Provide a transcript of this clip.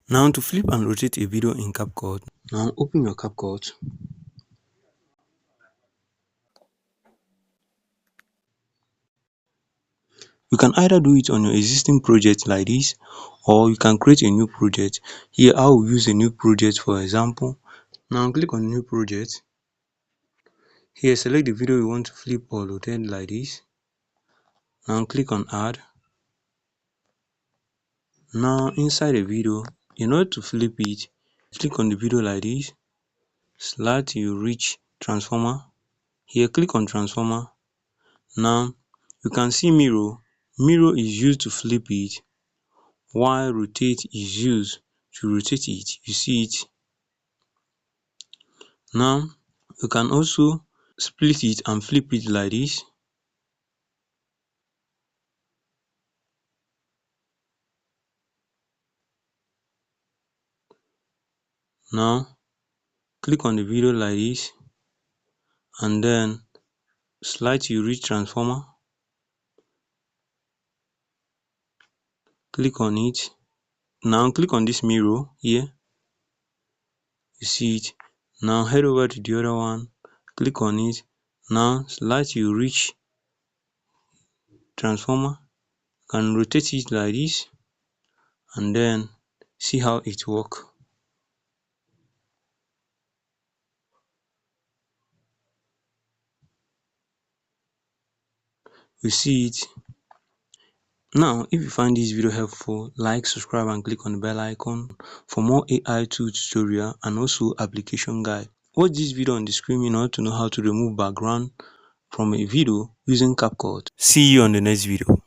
Now to flip and rotate a video in CapCut, now open your CapCut. You can either do it on your existing project like this, or you can create a new project. Here I will use a new project for example. Now click on new project. Here select the video you want to flip or rotate like this. Now click on add. Now inside the video, in order to flip it, click on the video like this, slide till you reach transformer. Here click on transformer. Now you can see mirror. Mirror is used to flip it, while rotate is used to rotate it. You see it. Now you can also split it and flip it like this. Now click on the video like this and then slide till you reach transformer. Click on it. Now click on this mirror here. You see it. Now head over to the other one. Click on it. Now slide till you reach transformer. You can rotate it like this and then see how it works. You see it. Now if you find this video helpful, like, subscribe and click on the bell icon for more AI tool tutorial and also application guide. Watch this video on the screen in order to know how to remove background from a video using CapCut. See you on the next video.